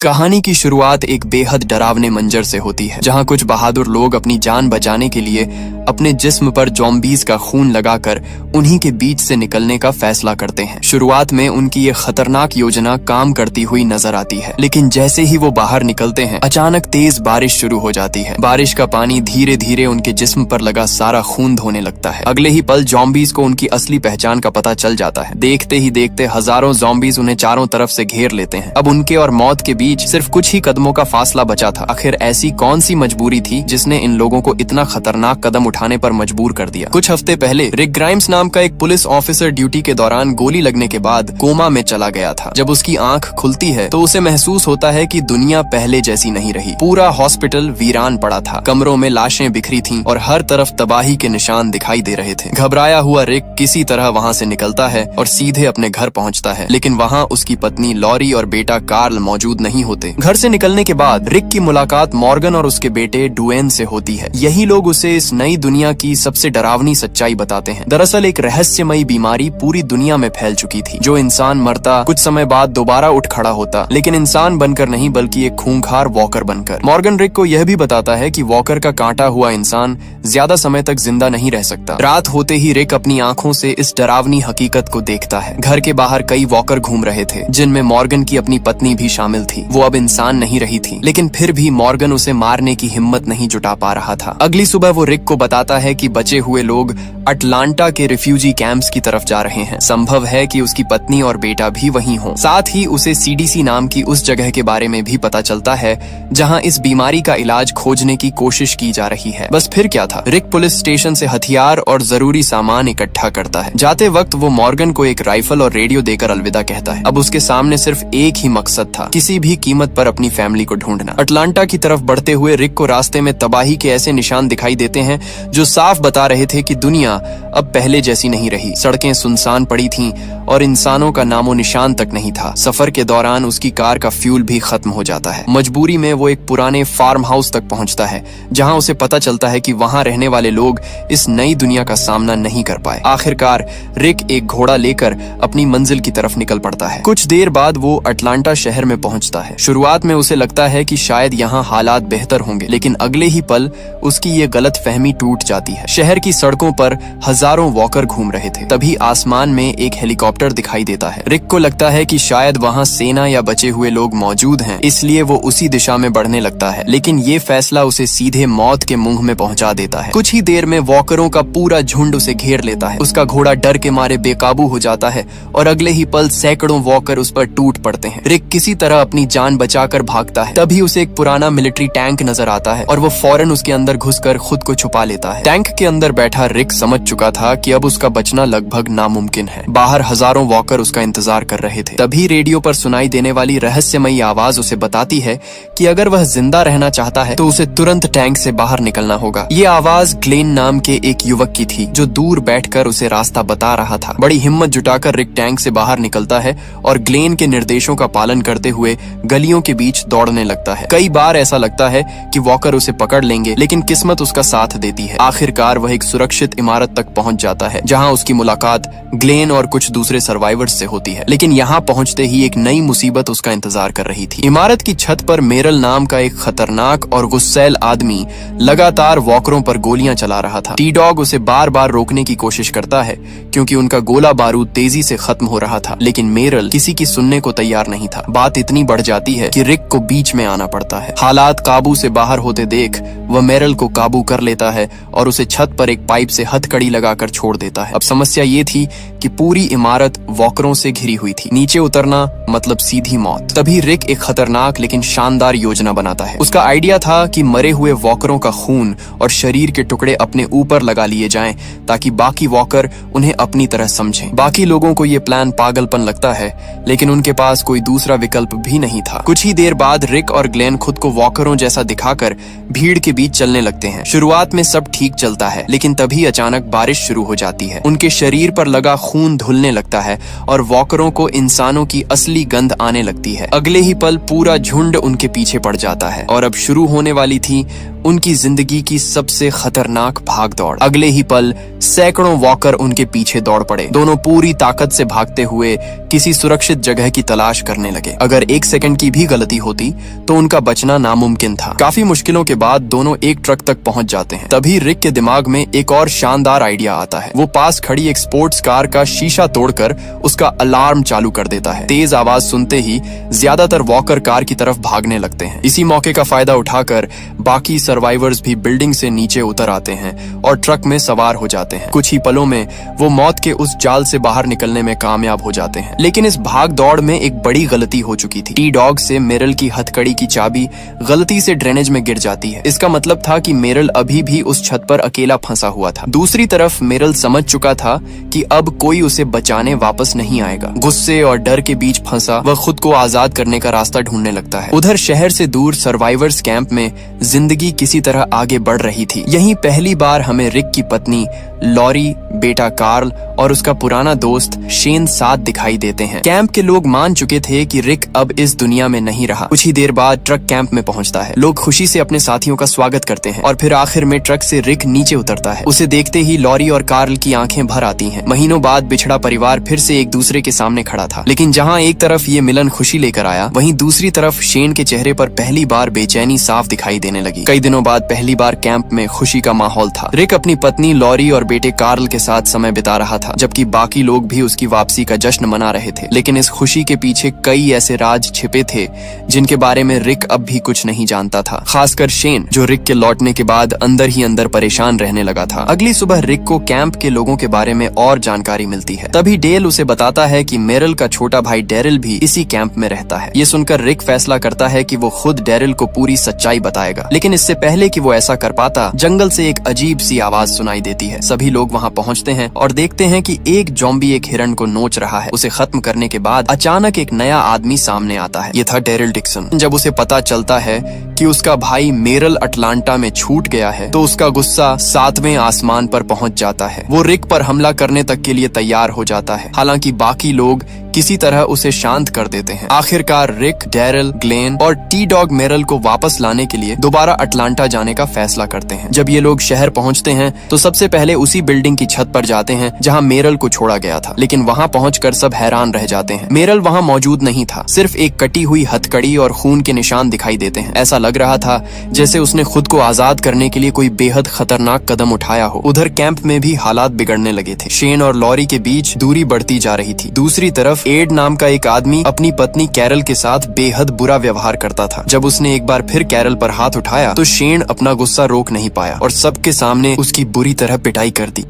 कहानी की शुरुआत एक बेहद डरावने मंजर से होती है, जहां कुछ बहादुर लोग अपनी जान बचाने के लिए अपने जिस्म पर ज़ॉम्बीज़ का खून लगाकर उन्हीं के बीच से निकलने का फैसला करते हैं। शुरुआत में उनकी ये खतरनाक योजना काम करती हुई नजर आती है, लेकिन जैसे ही वो बाहर निकलते हैं, अचानक तेज बारिश शुरू हो जाती है। बारिश का पानी धीरे धीरे उनके जिस्म पर लगा सारा खून धोने लगता है। अगले ही पल ज़ॉम्बीज़ को उनकी असली पहचान का पता चल जाता है। देखते ही देखते हजारों ज़ॉम्बीज़ उन्हें चारों तरफ से घेर लेते हैं। अब उनके और मौत के बीच सिर्फ कुछ ही कदमों का फासला बचा था। आखिर ऐसी कौन सी मजबूरी थी जिसने इन लोगों को इतना खतरनाक कदम उठाने पर मजबूर कर दिया। कुछ हफ्ते पहले रिक ग्राइम्स नाम का एक पुलिस ऑफिसर ड्यूटी के दौरान गोली लगने के बाद कोमा में चला गया था। जब उसकी आंख खुलती है तो उसे महसूस होता है कि दुनिया पहले जैसी नहीं रही। पूरा हॉस्पिटल वीरान पड़ा था, कमरों में लाशें बिखरी थीं और हर तरफ तबाही के निशान दिखाई दे रहे थे। घबराया हुआ रिक किसी तरह वहाँ से निकलता है और सीधे अपने घर पहुँचता है, लेकिन वहाँ उसकी पत्नी लॉरी और बेटा कार्ल मौजूद नहीं होते। घर से निकलने के बाद रिक की मुलाकात मॉर्गन और उसके बेटे डुएन से होती है। यही लोग उसे इस नई दुनिया की सबसे डरावनी सच्चाई बताते हैं। दरअसल एक रहस्यमयी बीमारी पूरी दुनिया में फैल चुकी थी। जो इंसान मरता कुछ समय बाद दोबारा उठ खड़ा होता, लेकिन इंसान बनकर नहीं बल्कि एक खूंखार वॉकर बनकर। मॉर्गन रिक को यह भी बताता है कि वॉकर का काटा हुआ इंसान ज्यादा समय तक जिंदा नहीं रह सकता। रात होते ही रिक अपनी आंखों से इस डरावनी हकीकत को देखता है। घर के बाहर कई वॉकर घूम रहे थे, जिनमें मॉर्गन की अपनी पत्नी भी शामिल थी। वो अब इंसान नहीं रही थी, लेकिन फिर भी मॉर्गन उसे मारने की हिम्मत नहीं जुटा पा रहा था। अगली सुबह वो रिक को बताता है कि बचे हुए लोग अटलांटा के रिफ्यूजी कैंप्स की तरफ जा रहे हैं। संभव है कि उसकी पत्नी और बेटा भी वहीं हों। साथ ही उसे सीडीसी नाम की उस जगह के बारे में भी पता चलता है जहां इस बीमारी का इलाज खोजने की कोशिश की जा रही है। बस फिर क्या था, रिक पुलिस स्टेशन से हथियार और जरूरी सामान इकट्ठा करता है। जाते वक्त वो मॉर्गन को एक राइफल और रेडियो देकर अलविदा कहता है। अब उसके सामने सिर्फ एक ही मकसद था, किसी भी कीमत पर अपनी फैमिली को ढूंढना। अटलांटा की तरफ बढ़ते हुए रिक को रास्ते में तबाही के ऐसे निशान दिखाई देते हैं जो साफ बता रहे थे कि दुनिया अब पहले जैसी नहीं रही। सड़कें सुनसान पड़ी थीं और इंसानों का नामो निशान तक नहीं था। सफर के दौरान उसकी कार का फ्यूल भी खत्म हो जाता है। मजबूरी में वो एक पुराने फार्म हाउस तक पहुंचता है, जहां उसे पता चलता है कि वहां रहने वाले लोग इस नई दुनिया का सामना नहीं कर पाए। आखिरकार रिक एक घोड़ा लेकर अपनी मंजिल की तरफ निकल पड़ता है। कुछ देर बाद वो अटलांटा शहर में पहुंचता है। शुरुआत में उसे लगता है कि शायद यहाँ हालात बेहतर होंगे, लेकिन अगले ही पल उसकी ये गलत फहमी टूट जाती है। शहर की सड़कों पर हजारों वॉकर घूम रहे थे। तभी आसमान में एक हेलीकॉप्टर दिखाई देता है। रिक को लगता है कि शायद वहाँ सेना या बचे हुए लोग मौजूद हैं, इसलिए वो उसी दिशा में बढ़ने लगता है, लेकिन ये फैसला उसे सीधे मौत के मुंह में पहुंचा देता है। कुछ ही देर में वॉकरों का पूरा झुंड उसे घेर लेता है। उसका घोड़ा डर के मारे बेकाबू हो जाता है और अगले ही पल सैकड़ों वॉकर उस पर टूट पड़ते हैं। रिक किसी तरह अपनी जान बचाकर भागता है। तभी उसे एक पुराना मिलिट्री टैंक नजर आता है और वो फौरन उसके अंदर घुसकर खुद को छुपा लेता है। टैंक के अंदर बैठा रिक समझ चुका था कि अब उसका बचना लगभग नामुमकिन है। बाहर हजारों वॉकर उसका इंतजार कर रहे थे। तभी रेडियो पर सुनाई देने वाली रहस्यमयी आवाज उसे बताती है कि अगर वह जिंदा रहना चाहता है तो उसे तुरंत टैंक से बाहर निकलना होगा। ये आवाज ग्लेन नाम के एक युवक की थी, जो दूर बैठकर उसे रास्ता बता रहा था। बड़ी हिम्मत जुटाकर रिक टैंक से बाहर निकलता है और ग्लेन के निर्देशों का पालन करते हुए गलियों के बीच दौड़ने लगता है। कई बार ऐसा लगता है कि वॉकर उसे पकड़ लेंगे, लेकिन किस्मत उसका साथ देती है। आखिरकार वह एक सुरक्षित इमारत तक पहुंच जाता है, जहां उसकी मुलाकात ग्लेन और कुछ दूसरे सर्वाइवर्स से होती है। लेकिन यहाँ पहुंचते ही एक नई मुसीबत उसका इंतजार कर रही थी। इमारत की छत पर मेरल नाम का एक खतरनाक और गुस्सैल आदमी लगातार वॉकरों पर गोलियां चला रहा था। टी डॉग उसे बार बार रोकने की कोशिश करता है, क्योंकि उनका गोला बारूद तेजी से खत्म हो रहा था, लेकिन मेरल किसी की सुनने को तैयार नहीं था। बात इतनी बढ़ जाती है कि रिक को बीच में आना पड़ता है। हालात काबू से बाहर होते देख वह मेरल को काबू कर लेता है और उसे छत पर एक पाइप से हथकड़ी लगाकर छोड़ देता है। अब समस्या ये थी कि पूरी इमारत वॉकरों से घिरी हुई थी। नीचे उतरना मतलब सीधी मौत। तभी रिक एक खतरनाक लेकिन शानदार योजना बनाता है। उसका आइडिया था कि मरे हुए वॉकरों का खून और शरीर के टुकड़े अपने ऊपर लगा लिए जाएं, ताकि बाकी वॉकर उन्हें अपनी तरह समझें। बाकी लोगों को ये प्लान पागलपन लगता है, लेकिन उनके पास कोई दूसरा विकल्प भी नहीं था। कुछ ही देर बाद रिक और ग्लेन खुद को वॉकरों जैसा दिखाकर भीड़ के बीच चलने लगते हैं। शुरुआत में सब ठीक चलता है, लेकिन तभी अचानक बारिश शुरू हो जाती है। उनके शरीर पर लगा खून धुलने लगता है और वॉकरों को इंसानों की असली गंध आने लगती है। अगले ही पल पूरा झुंड उनके पीछे पड़ जाता है और अब शुरू होने वाली थी उनकी जिंदगी की सबसे खतरनाक भागदौड़। अगले ही पल सैकड़ों वॉकर उनके पीछे दौड़ पड़े। दोनों पूरी ताकत से भागते हुए किसी सुरक्षित जगह की तलाश करने लगे। अगर 1 सेकंड की भी गलती होती तो उनका बचना नामुमकिन था। काफी मुश्किलों के बाद दोनों एक ट्रक तक पहुंच जाते हैं। तभी रिक के दिमाग में एक और शानदार आइडिया आता है। वो पास खड़ी एक स्पोर्ट्स कार का शीशा तोड़कर उसका अलार्म चालू कर देता है। तेज आवाज सुनते ही ज्यादातर वॉकर कार की तरफ भागने लगते हैं। इसी मौके का फायदा उठाकर बाकी सर्वाइवर्स भी बिल्डिंग से नीचे उतर आते हैं और ट्रक में सवार हो जाते हैं। कुछ ही पलों में वो मौत के उस जाल से बाहर निकलने में कामयाब हो जाते हैं। लेकिन इस भाग दौड़ में एक बड़ी गलती हो चुकी थी। टी-डॉग से मेरल की हथकड़ी की चाबी गलती से ड्रेनेज में गिर जाती है। इसका मतलब था कि मेरल अभी भी उस छत पर अकेला फंसा हुआ था। दूसरी तरफ मेरल समझ चुका था कि अब कोई उसे बचाने वापस नहीं आएगा। गुस्से और डर के बीच फंसा वह खुद को आजाद करने का रास्ता ढूंढने लगता है। उधर शहर से दूर सर्वाइवर्स कैंप में जिंदगी किसी तरह आगे बढ़ रही थी। यहीं पहली बार हमें रिक की पत्नी लॉरी, बेटा कार्ल और उसका पुराना दोस्त शेन साथ दिखाई देते हैं। कैंप के लोग मान चुके थे कि रिक अब इस दुनिया में नहीं रहा। कुछ ही देर बाद ट्रक कैंप में पहुंचता है। लोग खुशी से अपने साथियों का स्वागत करते हैं और फिर आखिर में ट्रक से रिक नीचे उतरता है। उसे देखते ही लॉरी और कार्ल की आंखें भर आती हैं। महीनों बाद बिछड़ा परिवार फिर से एक दूसरे के सामने खड़ा था। लेकिन जहां एक तरफ ये मिलन खुशी लेकर आया, वहीं दूसरी तरफ शेन के चेहरे पर पहली बार बेचैनी साफ दिखाई देने लगी। कई दिनों बाद पहली बार कैंप में खुशी का माहौल था। रिक अपनी पत्नी लॉरी और बेटे कार्ल के साथ समय बिता रहा था, जबकि बाकी लोग भी उसकी वापसी का जश्न मना रहे थे। लेकिन इस खुशी के पीछे कई ऐसे राज छिपे थे जिनके बारे में रिक अब भी कुछ नहीं जानता था। खासकर शेन, जो रिक के लौटने के बाद अंदर ही अंदर परेशान रहने लगा था। अगली सुबह रिक को कैंप के लोगों के बारे में और जानकारी मिलती है। तभी डेल उसे बताता है कि मेरल का छोटा भाई डेरिल भी इसी कैंप में रहता है। ये सुनकर रिक फैसला करता है कि वो खुद डेरिल को पूरी सच्चाई बताएगा। लेकिन इससे पहले कि वो ऐसा कर पाता, जंगल से एक अजीब सी आवाज सुनाई देती है। सभी लोग वहाँ पहुँचते हैं और देखते हैं कि एक ज़ॉम्बी एक हिरण को नोच रहा है। उसे खत्म करने के बाद अचानक एक नया आदमी सामने आता है। ये था डेरिल डिक्सन। जब उसे पता चलता है कि उसका भाई मेरल अटलांटा में छूट गया है, तो उसका गुस्सा 7वें आसमान पर पहुंच जाता है। वो रिक पर हमला करने तक के लिए तैयार हो जाता है। हालांकि बाकी लोग किसी तरह उसे शांत कर देते हैं। आखिरकार रिक, डेरिल, ग्लेन और टी-डॉग मेरल को वापस लाने के लिए दोबारा अटलांटा जाने का फैसला करते हैं। जब ये लोग शहर पहुंचते हैं तो सबसे पहले उसी बिल्डिंग की छत पर जाते हैं जहां मेरल को छोड़ा गया था। लेकिन वहां पहुंचकर सब हैरान रह जाते हैं। मेरल वहां मौजूद नहीं था। सिर्फ एक कटी हुई हथकड़ी और खून के निशान दिखाई देते हैं। ऐसा लग रहा था जैसे उसने खुद को आजाद करने के लिए कोई बेहद खतरनाक कदम उठाया हो। उधर कैंप में भी हालात बिगड़ने लगे थे। शेन और लॉरी के बीच दूरी बढ़ती जा रही थी। दूसरी तरफ एड नाम का एक आदमी अपनी पत्नी कैरल के साथ बेहद बुरा व्यवहार करता था। जब उसने एक बार फिर कैरल पर हाथ उठाया तो शेन अपना गुस्सा रोक नहीं पाया और सबके सामने उसकी बुरी तरह पिटाई कर दी।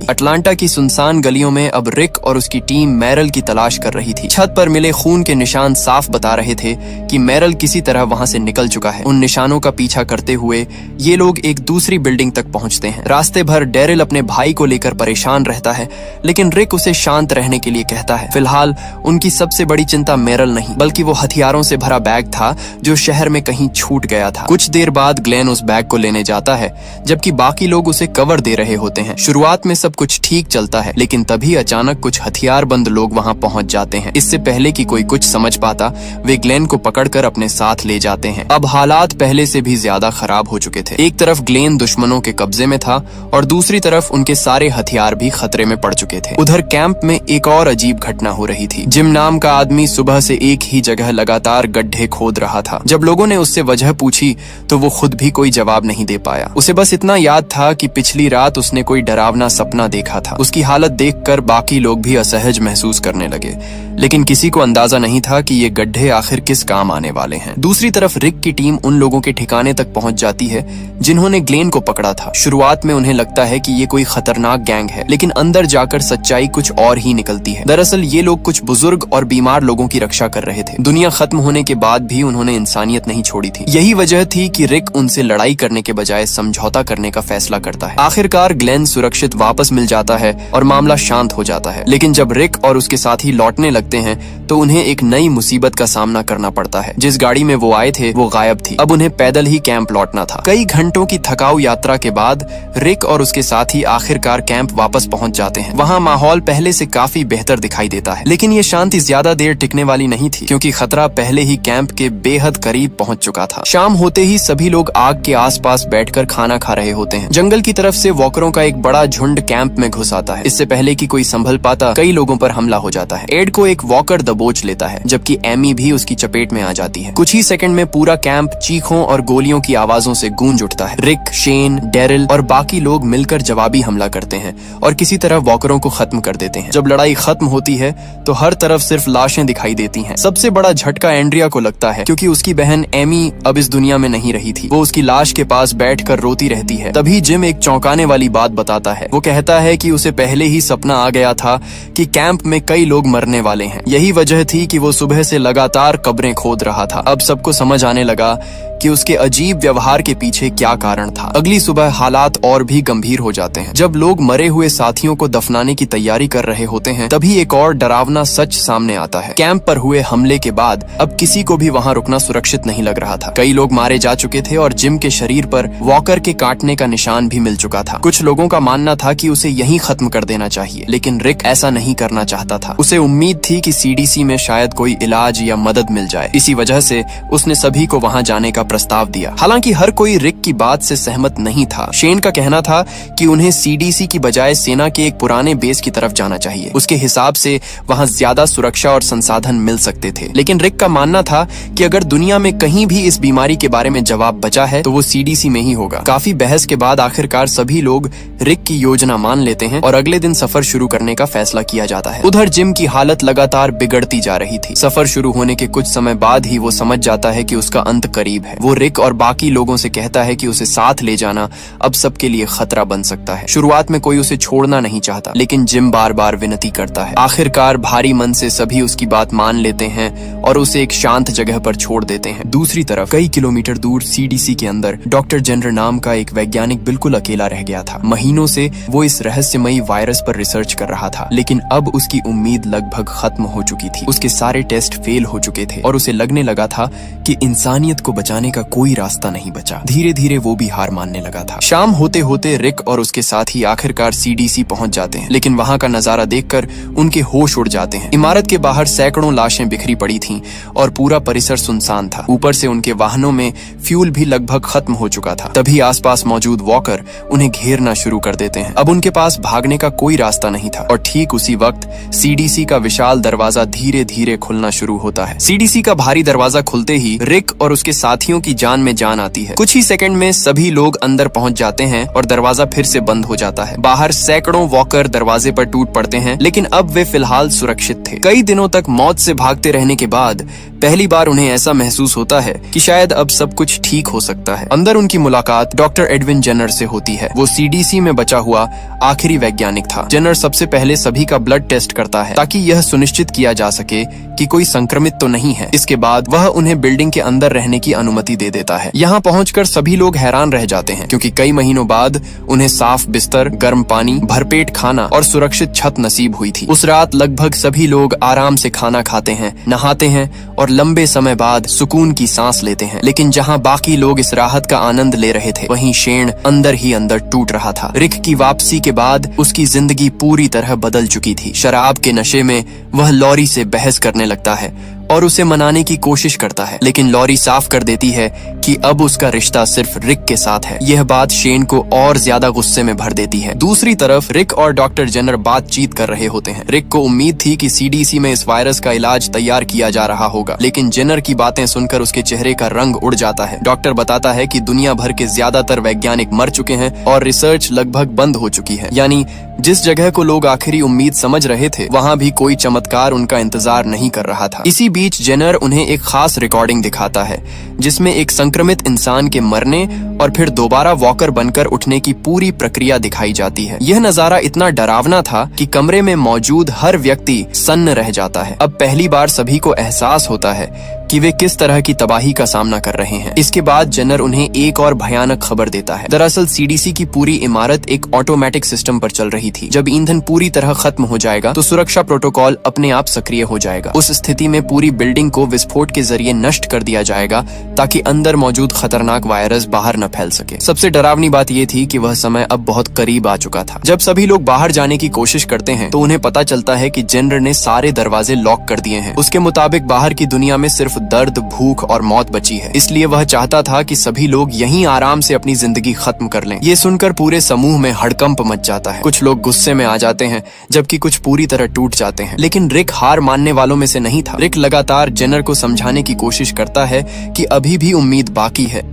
अटलांटा की सुनसान गलियों में अब रिक और उसकी टीम मेरल की तलाश कर रही थी। छत पर मिले खून के निशान साफ बता रहे थे कि मेरल किसी तरह वहां से निकल चुका है। उन निशानों का पीछा करते हुए ये लोग एक दूसरी बिल्डिंग तक पहुंचते हैं। रास्ते भर डेरिल अपने भाई को लेकर परेशान रहता है, लेकिन रिक उसे शांत रहने के लिए कहता है। फिलहाल उनकी सबसे बड़ी चिंता मेरल नहीं, बल्कि वो हथियारों से भरा बैग था जो शहर में कहीं छूट गया था। कुछ देर बाद ग्लेन उस बैग को लेने जाता है, जबकि बाकी लोग उसे कवर दे रहे होते हैं। शुरुआत में सब कुछ ठीक चलता है, लेकिन तभी अचानक कुछ हथियारबंद लोग वहां पहुंच जाते हैं। इससे पहले कि कोई कुछ समझ पाता, वे ग्लेन को पकड़कर अपने साथ ले जाते हैं। अब हालात पहले से भी ज्यादा खराब हो चुके थे। एक तरफ ग्लेन दुश्मनों के कब्जे में था और दूसरी तरफ उनके सारे हथियार भी खतरे में पड़ चुके थे। उधर कैंप में एक और अजीब घटना हो रही थी। जिम नाम का आदमी सुबह से एक ही जगह लगातार गड्ढे खोद रहा था। जब लोगों ने उससे वजह पूछी तो वो खुद भी कोई जवाब नहीं दे पाया। उसे बस इतना याद था कि पिछली रात उसने कोई डरावना सपना देखा था। उसकी हालत देखकर बाकी लोग भी असहज महसूस करने लगे, लेकिन किसी को अंदाजा नहीं था कि ये गड्ढे आखिर किस काम आने वाले हैं। दूसरी तरफ रिक की टीम उन लोगों के ठिकाने तक पहुंच जाती है जिन्होंने ग्लेन को पकड़ा था। शुरुआत में उन्हें लगता है कि ये कोई खतरनाक गैंग है, लेकिन अंदर जाकर सच्चाई कुछ और ही निकलती है। दरअसल ये लोग कुछ बुजुर्ग और बीमार लोगों की रक्षा कर रहे थे। दुनिया खत्म होने के बाद भी उन्होंने इंसानियत नहीं छोड़ी थी। यही वजह थी कि रिक उनसे लड़ाई करने के बजाय समझौता करने का फैसला करता है। आखिरकार ग्लेन सुरक्षित वापस वापस मिल जाता है और मामला शांत हो जाता है। लेकिन जब रिक और उसके साथी लौटने लगते हैं तो उन्हें एक नई मुसीबत का सामना करना पड़ता है। जिस गाड़ी में वो आए थे वो गायब थी। अब उन्हें पैदल ही कैंप लौटना था। कई घंटों की थकाऊ यात्रा के बाद रिक और उसके साथी आखिरकार कैंप वापस पहुंच जाते हैं। वहाँ माहौल पहले से काफी बेहतर दिखाई देता है, लेकिन ये शांति ज्यादा देर टिकने वाली नहीं थी, क्योंकि खतरा पहले ही कैंप के बेहद करीब पहुंच चुका था। शाम होते ही सभी लोग आग के आसपास बैठकर खाना खा रहे होते हैं। जंगल की तरफ से वॉकरों का एक बड़ा झुंड कैंप में घुस आता है। इससे पहले कि कोई संभल पाता, कई लोगों पर हमला हो जाता है। एड को एक वॉकर दबोच लेता है, जबकि एमी भी उसकी चपेट में आ जाती है। कुछ ही सेकंड में पूरा कैंप चीखों और गोलियों की आवाजों से गूंज उठता है। रिक, शेन, डेरिल और बाकी लोग मिलकर जवाबी हमला करते हैं और किसी तरह वॉकरों को खत्म कर देते हैं। जब लड़ाई खत्म होती है तो हर तरफ सिर्फ लाशें दिखाई देती हैं। सबसे बड़ा झटका एंड्रिया को लगता है, क्योंकि उसकी बहन एमी अब इस दुनिया में नहीं रही थी। वो उसकी लाश के पास बैठकर रोती रहती है। तभी जिम एक चौंकाने वाली बात बताता है। वो कहता है कि उसे पहले ही सपना आ गया था कि कैंप में कई लोग मरने वाले हैं। यही वजह थी कि वो सुबह से लगातार कब्रें खोद रहा था। अब सबको समझ आने लगा कि उसके अजीब व्यवहार के पीछे क्या कारण था। अगली सुबह हालात और भी गंभीर हो जाते हैं। जब लोग मरे हुए साथियों को दफनाने की तैयारी कर रहे होते हैं, तभी एक और डरावना सच सामने आता है। कैंप पर हुए हमले के बाद अब किसी को भी वहां रुकना सुरक्षित नहीं लग रहा था। कई लोग मारे जा चुके थे और जिम के शरीर पर वॉकर के काटने का निशान भी मिल चुका था। कुछ लोगों का मानना था कि उसे यहीं खत्म कर देना चाहिए, लेकिन रिक ऐसा नहीं करना चाहता था। उसे उम्मीद थी कि सीडीसी में शायद कोई इलाज या मदद मिल जाए। इसी वजह से उसने सभी को वहां जाने का प्रस्ताव दिया। हालांकि हर कोई रिक की बात से सहमत नहीं था। शेन का कहना था कि उन्हें सीडीसी की बजाय सेना के एक पुराने बेस की तरफ जाना चाहिए। उसके हिसाब से वहां ज्यादा सुरक्षा और संसाधन मिल सकते थे। लेकिन रिक का मानना था कि अगर दुनिया में कहीं भी इस बीमारी के बारे में जवाब बचा है तो वो सीडीसी में ही होगा। काफी बहस के बाद आखिरकार सभी लोग रिक की योजना मान लेते हैं और अगले दिन सफर शुरू करने का फैसला किया जाता है। उधर जिम की हालत लगातार बिगड़ती जा रही थी। सफर शुरू होने के कुछ समय बाद ही वो समझ जाता है कि उसका अंत करीब है। वो रिक और बाकी लोगों से कहता है कि उसे साथ ले जाना अब सबके लिए खतरा बन सकता है। शुरुआत में कोई उसे छोड़ना नहीं चाहता, लेकिन जिम बार बार विनती करता है। आखिरकार भारी मन से सभी उसकी बात मान लेते हैं और उसे एक शांत जगह पर छोड़ देते हैं। दूसरी तरफ कई किलोमीटर दूर सीडीसी के अंदर डॉक्टर जेनर नाम का एक वैज्ञानिक बिल्कुल अकेला रह गया था। महीनों से वो इस रहस्यमयी वायरस पर रिसर्च कर रहा था, लेकिन अब उसकी उम्मीद लगभग खत्म हो चुकी थी। उसके सारे टेस्ट फेल हो चुके थे और उसे लगने लगा था कि इंसानियत को बचाने का कोई रास्ता नहीं बचा। धीरे धीरे वो भी हार मानने लगा था। शाम होते होते रिक और उसके साथी आखिरकार सीडीसी पहुंच जाते हैं, लेकिन वहां का नजारा देखकर उनके होश उड़ जाते हैं। इमारत के बाहर सैकड़ों लाशें बिखरी पड़ी थीं और पूरा परिसर सुनसान था। ऊपर से उनके वाहनों में फ्यूल भी लगभग खत्म हो चुका था। तभी आसपास मौजूद वॉकर उन्हें घेरना शुरू कर देते हैं। अब उनके पास भागने का कोई रास्ता नहीं था और ठीक उसी वक्त सीडीसी का विशाल दरवाजा धीरे धीरे खुलना शुरू होता है। सीडीसी का भारी दरवाजा खुलते ही रिक और उसके साथियों की जान में जान आती है। कुछ ही सेकंड में सभी लोग अंदर पहुंच जाते हैं और दरवाजा फिर से बंद हो जाता है। बाहर सैकड़ों वॉकर दरवाजे पर टूट पड़ते हैं, लेकिन अब वे फिलहाल सुरक्षित थे। कई दिनों तक मौत से भागते रहने के बाद पहली बार उन्हें ऐसा महसूस होता है कि शायद अब सब कुछ ठीक हो सकता है। अंदर उनकी मुलाकात डॉक्टर एडविन जेनर से होती है। वो सीडीसी में बचा हुआ आखिरी वैज्ञानिक था। जेनर सबसे पहले सभी का ब्लड टेस्ट करता है ताकि यह सुनिश्चित किया जा सके कि कोई संक्रमित तो नहीं है। इसके बाद वह उन्हें बिल्डिंग के अंदर रहने की अनुमति दे देता है। यहाँ पहुंचकर सभी लोग हैरान रह जाते हैं, क्योंकि कई महीनों बाद उन्हें साफ बिस्तर, गर्म पानी, भरपेट खाना और सुरक्षित छत नसीब हुई थी। उस रात लगभग सभी लोग आराम से खाना खाते हैं, नहाते हैं और लंबे समय बाद सुकून की सांस लेते हैं। लेकिन जहाँ बाकी लोग इस राहत का आनंद ले रहे थे, वहीं शेन अंदर ही अंदर टूट रहा था। रिक की वापसी के बाद उसकी जिंदगी पूरी तरह बदल चुकी थी। शराब के नशे में वह लॉरी से बहस करने लगता है और उसे मनाने की कोशिश करता है, लेकिन लॉरी साफ कर देती है कि अब उसका रिश्ता सिर्फ रिक के साथ है। यह बात शेन को और ज्यादा गुस्से में भर देती है। दूसरी तरफ रिक और डॉक्टर जेनर बातचीत कर रहे होते हैं। रिक को उम्मीद थी कि सीडीसी में इस वायरस का इलाज तैयार किया जा रहा होगा, लेकिन जेनर की बातें सुनकर उसके चेहरे का रंग उड़ जाता है। डॉक्टर बताता है कि दुनिया भर के ज्यादातर वैज्ञानिक मर चुके हैं और रिसर्च लगभग बंद हो चुकी है। यानी जिस जगह को लोग आखिरी उम्मीद समझ रहे थे, वहाँ भी कोई चमत्कार उनका इंतजार नहीं कर रहा था। इसी बीच जेनर उन्हें एक खास रिकॉर्डिंग दिखाता है जिसमें एक संक्रमित इंसान के मरने और फिर दोबारा वॉकर बनकर उठने की पूरी प्रक्रिया दिखाई जाती है। यह नजारा इतना डरावना था कि कमरे में मौजूद हर व्यक्ति सन्न रह जाता है। अब पहली बार सभी को एहसास होता है कि वे किस तरह की तबाही का सामना कर रहे हैं। इसके बाद जेनर उन्हें एक और भयानक खबर देता है। दरअसल सीडीसी की पूरी इमारत एक ऑटोमेटिक सिस्टम पर चल रही थी। जब ईंधन पूरी तरह खत्म हो जाएगा तो सुरक्षा प्रोटोकॉल अपने आप सक्रिय हो जाएगा। उस स्थिति में पूरी बिल्डिंग को विस्फोट के जरिए नष्ट कर दिया जाएगा ताकि अंदर मौजूद खतरनाक वायरस बाहर न फैल सके। सबसे डरावनी बात यह थी कि वह समय अब बहुत करीब आ चुका था। जब सभी लोग बाहर जाने की कोशिश करते हैं तो उन्हें पता चलता है कि जेनर ने सारे दरवाजे लॉक कर दिए हैं। उसके मुताबिक बाहर की दुनिया में सिर्फ दर्द, भूख और मौत बची है। इसलिए वह चाहता था कि सभी लोग यहीं आराम से अपनी जिंदगी खत्म कर लें। ये सुनकर पूरे समूह में हड़कंप मच जाता है। कुछ लोग गुस्से में आ जाते हैं जबकि कुछ पूरी तरह टूट जाते हैं। लेकिन रिक हार मानने वालों में से नहीं था। रिक लगातार जेनर को समझाने की कोशिश करता है कि अभी भी उम्मीद बाकी है।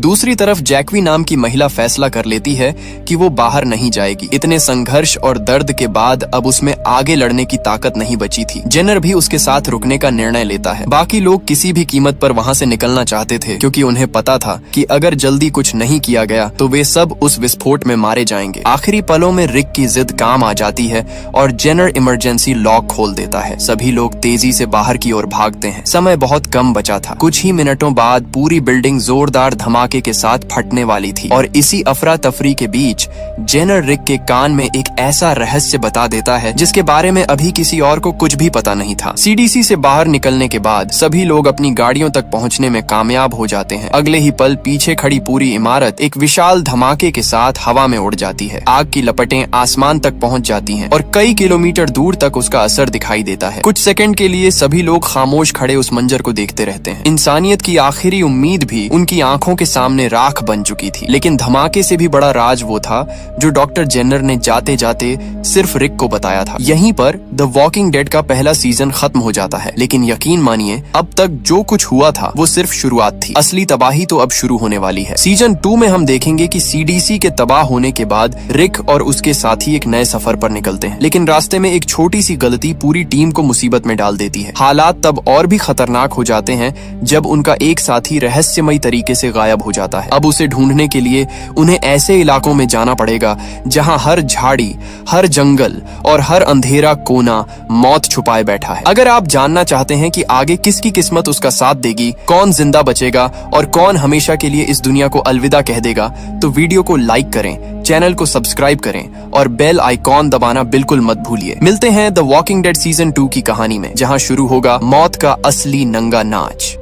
दूसरी तरफ जैक्वी नाम की महिला फैसला कर लेती है कि वो बाहर नहीं जाएगी। इतने संघर्ष और दर्द के बाद अब उसमें आगे लड़ने की ताकत नहीं बची थी। जेनर भी उसके साथ रुकने का निर्णय लेता है। बाकी लोग किसी भी कीमत पर वहां से निकलना चाहते थे क्योंकि उन्हें पता था कि अगर जल्दी कुछ नहीं किया गया तो वे सब उस विस्फोट में मारे जाएंगे। आखिरी पलों में रिक की जिद काम आ जाती है और जेनर इमरजेंसी लॉक खोल देता है। सभी लोग तेजी से बाहर की ओर भागते हैं। समय बहुत कम बचा था। कुछ ही मिनटों बाद पूरी बिल्डिंग जोरदार धमाके के साथ फटने वाली थी और इसी अफरा तफरी के बीच जेनर रिक के कान में एक ऐसा रहस्य बता देता है जिसके बारे में अभी किसी और को कुछ भी पता नहीं था। सीडीसी से बाहर निकलने के बाद सभी लोग अपनी गाड़ियों तक पहुंचने में कामयाब हो जाते हैं। अगले ही पल पीछे खड़ी पूरी इमारत एक विशाल धमाके के साथ हवा में उड़ जाती है। आग की लपटें आसमान तक पहुंच जाती हैं और कई किलोमीटर दूर तक उसका असर दिखाई देता है। कुछ सेकंड के लिए सभी लोग खामोश खड़े उस मंजर को देखते रहते हैं। इंसानियत की आखिरी उम्मीद भी उनकी आंखों के सामने राख बन चुकी थी। लेकिन धमाके से भी बड़ा राज वो था जो डॉक्टर जेनर ने जाते जाते सिर्फ रिक को बताया था। यहीं पर द वॉकिंग डेड का पहला सीजन खत्म हो जाता है। लेकिन यकीन मानिए अब तक जो कुछ हुआ था वो सिर्फ शुरुआत थी। असली तबाही तो अब शुरू होने वाली है। सीजन 2 में हम देखेंगे कि सीडीसी के तबाह होने के बाद रिक और उसके साथी एक नए सफर पर निकलते हैं। लेकिन रास्ते में एक छोटी सी गलती पूरी टीम को मुसीबत में डाल देती है। हालात तब और भी खतरनाक हो जाते हैं जब उनका एक साथी रहस्यमयी तरीके से गायब हो जाता है। अब उसे ढूंढने के लिए उन्हें ऐसे इलाकों में जाना पड़ेगा जहां हर झाड़ी, हर जंगल और हर अंधेरा कोना मौत छुपाए बैठा है। अगर आप जानना चाहते हैं कि आगे किसकी किस्मत उसका साथ देगी, कौन जिंदा बचेगा और कौन हमेशा के लिए इस दुनिया को अलविदा कह देगा, तो वीडियो को लाइक करें, चैनल को सब्सक्राइब करें और बेल आइकॉन दबाना बिल्कुल मत भूलिए। मिलते हैं द वॉकिंग डेड सीजन 2 की कहानी में, जहां शुरू होगा मौत का असली नंगा नाच।